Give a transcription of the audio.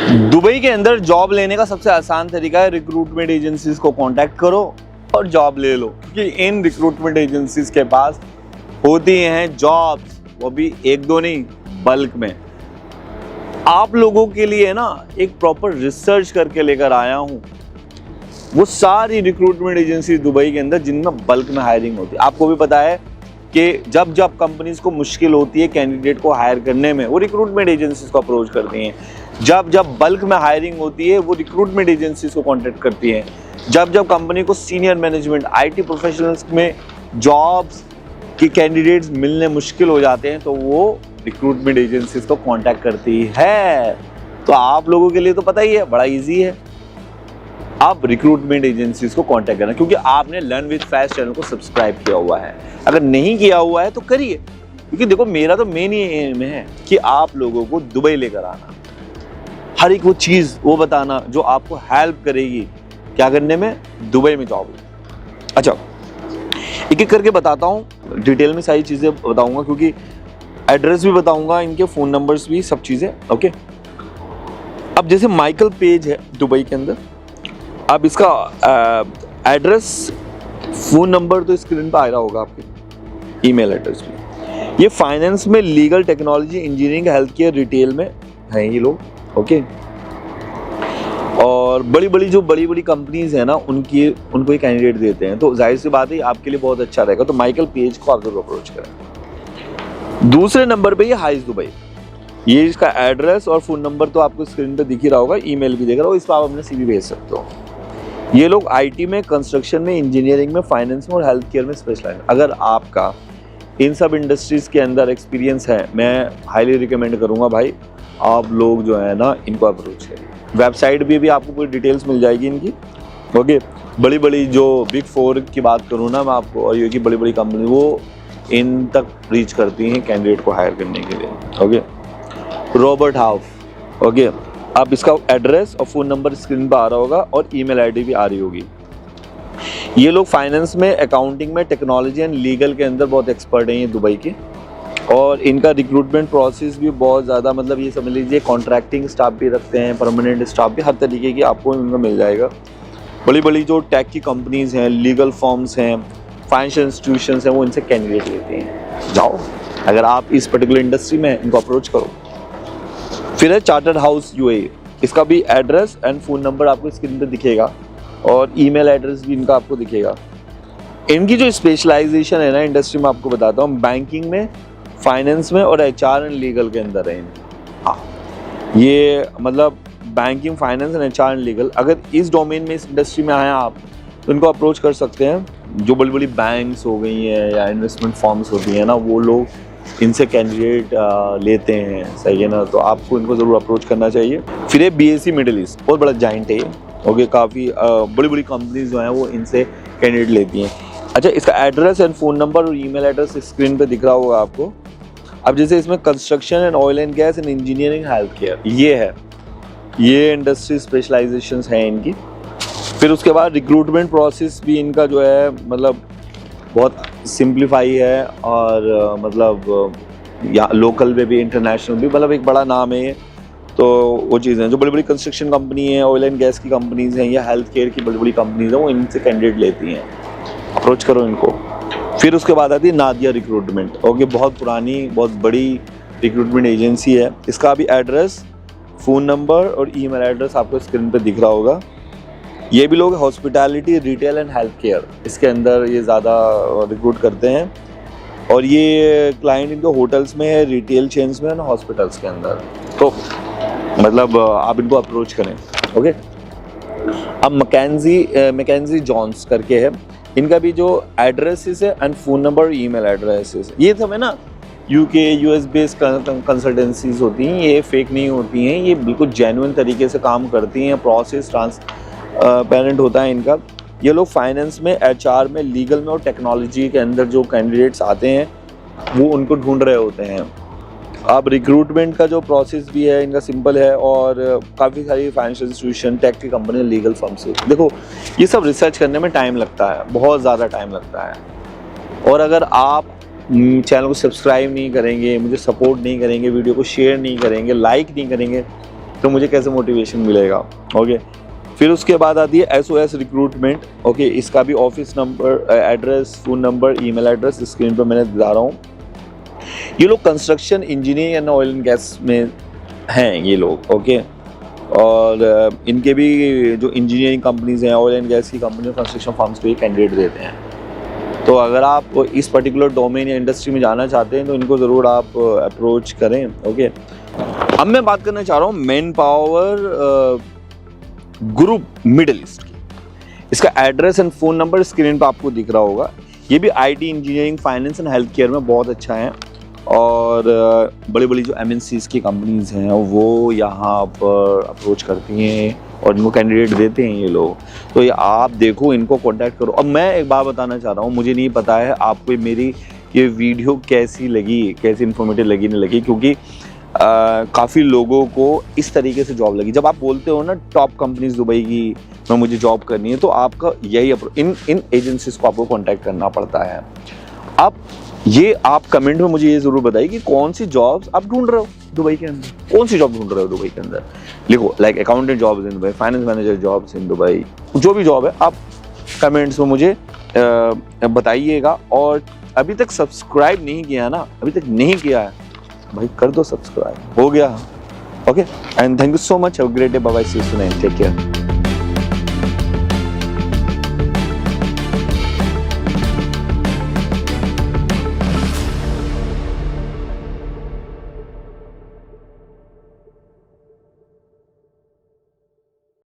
Dubai के अंदर job लेने का सबसे आसान तरीका है रिक्रूटमेंट एजेंसीज को कांटेक्ट करो और जॉब ले लो, क्योंकि इन रिक्रूटमेंट एजेंसीज के पास होती हैं जॉब्स, वो भी एक दो नहीं बल्क में। आप लोगों के लिए ना एक प्रॉपर रिसर्च करके लेकर आया हूं वो सारी रिक्रूटमेंट एजेंसी दुबई के अंदर जिनमें बल्क में हायरिंग होती है। आपको भी पता है कि जब जब कंपनीज को मुश्किल होती है कैंडिडेट को हायर करने में, वो रिक्रूटमेंट एजेंसीज को अप्रोच करती हैं। जब जब बल्क में हायरिंग होती है वो रिक्रूटमेंट एजेंसीज को कांटेक्ट करती हैं। जब जब कंपनी को सीनियर मैनेजमेंट आईटी प्रोफेशनल्स में जॉब्स के कैंडिडेट्स मिलने मुश्किल हो जाते हैं तो वो रिक्रूटमेंट एजेंसीज को कांटेक्ट करती है। तो आप लोगों के लिए तो पता ही है, बड़ा इजी है आप रिक्रूटमेंट एजेंसीज को कांटेक्ट करना, क्योंकि आपने लर्न विद फैज चैनल को सब्सक्राइब किया हुआ है। अगर नहीं किया हुआ है तो करिए, क्योंकि देखो मेरा तो मेन ही एम है कि आप लोगों को दुबई लेकर आना, हर एक वो चीज़ वो बताना जो आपको हेल्प करेगी क्या करने में, दुबई में जॉब। अच्छा, एक एक करके बताता हूँ, डिटेल में सारी चीज़ें बताऊँगा, क्योंकि एड्रेस भी बताऊँगा, इनके फ़ोन नंबर्स भी, सब चीज़ें। ओके, अब जैसे माइकल पेज है दुबई के अंदर, अब इसका एड्रेस फ़ोन नंबर तो स्क्रीन पर आ रहा होगा, आपके ईमेल एड्रेस भी। ये फाइनेंस में, legal, technology, engineering, health care, retail में हैं ये लोग। ओके, और बड़ी बड़ी कंपनीज है ना, उनको ही कैंडिडेट देते हैं, तो जाहिर सी बात है आपके लिए बहुत अच्छा रहेगा। तो माइकल पेज को आप जरूर अप्रोच करें। दूसरे नंबर पे ये हाइज दुबई, ये इसका एड्रेस और फ़ोन नंबर तो आपको स्क्रीन पे दिख ही रहा होगा, ईमेल भी दिख रहा होगा, इस पर आप अपने CV भेज सकते हो। ये लोग आईटी में, कंस्ट्रक्शन में, इंजीनियरिंग में, फाइनेंस में और हेल्थ केयर में स्पेशलाइज। अगर आपका इन सब इंडस्ट्रीज़ के अंदर एक्सपीरियंस है, मैं हाईली रिकमेंड करूँगा भाई आप लोग जो है ना इनको अप्रोच करें। वेबसाइट भी आपको पूरी डिटेल्स मिल जाएगी इनकी। ओके, बड़ी जो बिग 4 की बात करूँ ना मैं आपको, और ये की बड़ी कंपनी वो इन तक रीच करती हैं कैंडिडेट को हायर करने के लिए। Okay, Robert half. ओके, अब इसका एड्रेस और फ़ोन नंबर स्क्रीन पर आ रहा होगा और ईमेल आईडी भी आ रही होगी। ये लोग फाइनेंस में, अकाउंटिंग में, टेक्नोलॉजी एंड लीगल के अंदर बहुत एक्सपर्ट हैं ये दुबई के, और इनका रिक्रूटमेंट प्रोसेस भी बहुत ज़्यादा, मतलब ये समझ लीजिए कॉन्ट्रैक्टिंग स्टाफ भी रखते हैं, परमानेंट स्टाफ भी, हर तरीके की आपको इनका मिल जाएगा। बड़ी जो टेक की कंपनीज़ हैं, लीगल फर्म्स हैं, फाइनेंशियल इंस्टीट्यूशंस हैं, वो इनसे कैंडिडेट लेते हैं। जाओ, अगर आप इस पर्टिकुलर इंडस्ट्री में इनको अप्रोच करो। फिर है चार्टर्ड हाउस UAE, इसका भी एड्रेस एंड फ़ोन नंबर आपको स्क्रीन पर दिखेगा और ईमेल एड्रेस भी इनका आपको दिखेगा। इनकी जो स्पेशलाइजेशन है ना इंडस्ट्री में, आपको बताता हूँ, बैंकिंग में, फाइनेंस में और HR एंड लीगल के अंदर है। हाँ, ये मतलब banking, finance and HR and legal, अगर इस डोमेन में, इस इंडस्ट्री में आए आप तो इनको अप्रोच कर सकते हैं। जो बड़ी बैंक्स हो गई हैं या इन्वेस्टमेंट फर्म्स होती हैं ना, वो लोग इनसे कैंडिडेट लेते हैं, सही है ना, तो आपको इनको ज़रूर अप्रोच करना चाहिए। फिर है BSE मिडिल ईस्ट, बहुत बड़ा जाइंट है ये। ओके, काफ़ी बड़ी कंपनीज जो हैं वो इनसे कैंडिडेट लेती हैं। अच्छा, इसका एड्रेस एंड फ़ोन नंबर और ईमेल एड्रेस स्क्रीन पे दिख रहा होगा आपको। अब जैसे इसमें construction and oil and gas and engineering, health care, ये है, ये इंडस्ट्री स्पेशलाइजेशंस हैं इनकी। फिर उसके बाद रिक्रूटमेंट प्रोसेस भी इनका जो है मतलब बहुत सिंप्लीफाई है, और मतलब या लोकल में भी, इंटरनेशनल भी, मतलब एक बड़ा नाम है ये। तो वो चीज़ें जो बड़ी कंस्ट्रक्शन कंपनी है, ऑयल एंड गैस की कंपनीज़ हैं या हेल्थ केयर की बड़ी कंपनीज़ हैं, वो इनसे कैंडिडेट लेती हैं। अप्रोच करो इनको। फिर उसके बाद आती है नादिया रिक्रूटमेंट। ओके, बहुत पुरानी, बहुत बड़ी रिक्रूटमेंट एजेंसी है। इसका भी एड्रेस, फ़ोन नंबर और ईमेल एड्रेस आपको स्क्रीन पे दिख रहा होगा। ये भी लोग hospitality, retail and health care, इसके अंदर ये ज़्यादा रिक्रूट करते हैं, और ये क्लाइंट इनको होटल्स में है, रिटेल चेन्स में और हॉस्पिटल्स के अंदर। तो मतलब आप इनको अप्रोच करें। ओके, अब मैकेंजी जॉन्स करके है, इनका भी जो एड्रेसेस है एंड फ़ोन नंबर और ईमेल एड्रेसेस, ये सब है ना UK US बेस्ड कंसल्टेंसीज होती हैं, ये फेक नहीं होती हैं, ये बिल्कुल जेन्युइन तरीके से काम करती हैं, प्रोसेस ट्रांसपेरेंट होता है इनका। ये लोग फाइनेंस में, HR में, लीगल में और टेक्नोलॉजी के अंदर जो कैंडिडेट्स आते हैं वो उनको ढूंढ रहे होते हैं। अब रिक्रूटमेंट का जो प्रोसेस भी है इनका सिंपल है, और काफ़ी सारी फाइनेंशियल इंस्टीट्यूशन, टेक की कंपनी, लीगल फर्म्स से, देखो ये सब रिसर्च करने में टाइम लगता है, बहुत ज़्यादा टाइम लगता है। और अगर आप चैनल को सब्सक्राइब नहीं करेंगे, मुझे सपोर्ट नहीं करेंगे, वीडियो को शेयर नहीं करेंगे, लाइक नहीं करेंगे, तो मुझे कैसे मोटिवेशन मिलेगा। ओके, फिर उसके बाद आती है SOS रिक्रूटमेंट। ओके, इसका भी office number, address, phone number, email address screen पर मैंने दिखा रहा हूँ। ये लोग construction, engineering and oil and gas में हैं ये लोग। ओके, और इनके भी जो इंजीनियरिंग कंपनीज हैं, ऑयल एंड गैस की कंपनी, कंस्ट्रक्शन फर्म्स को ये कैंडिडेट देते हैं। तो अगर आप इस पर्टिकुलर डोमेन या इंडस्ट्री में जाना चाहते हैं तो इनको ज़रूर आप अप्रोच करें। ओके, अब मैं बात करना चाह रहा हूँ man power group middle east की। इसका address and phone number screen पर आपको दिख रहा होगा। ये भी IT, engineering, finance and health care में बहुत अच्छा है, और बड़ी बड़ी जो MNCs की कंपनीज़ हैं वो यहाँ पर अप्रोच करती हैं और इनको कैंडिडेट देते हैं ये लोग। तो ये आप देखो, इनको कांटेक्ट करो। अब मैं एक बात बताना चाह रहा हूँ, मुझे नहीं पता है आपको मेरी ये वीडियो कैसी लगी, कैसी इन्फॉर्मेटिव लगी नहीं लगी, क्योंकि काफ़ी लोगों को इस तरीके से जॉब लगी। जब आप बोलते हो ना टॉप कंपनीज दुबई की में मुझे जॉब करनी है, तो आपका यही इन एजेंसीज को आपको कॉन्टैक्ट करना पड़ता है। अब ये आप कमेंट में मुझे ये ज़रूर बताइए कि कौन सी जॉब्स आप ढूंढ रहे हो दुबई के अंदर, कौन सी जॉब ढूंढ रहे हो दुबई के अंदर। लिखो like accountant jobs in Dubai, finance manager jobs in Dubai, जो भी जॉब है आप कमेंट्स में मुझे बताइएगा। और अभी तक सब्सक्राइब नहीं किया ना, अभी तक नहीं किया है भाई, कर दो सब्सक्राइब, हो गया। Okay, and thank you so much, have a great day, bye bye, see you soon, take care.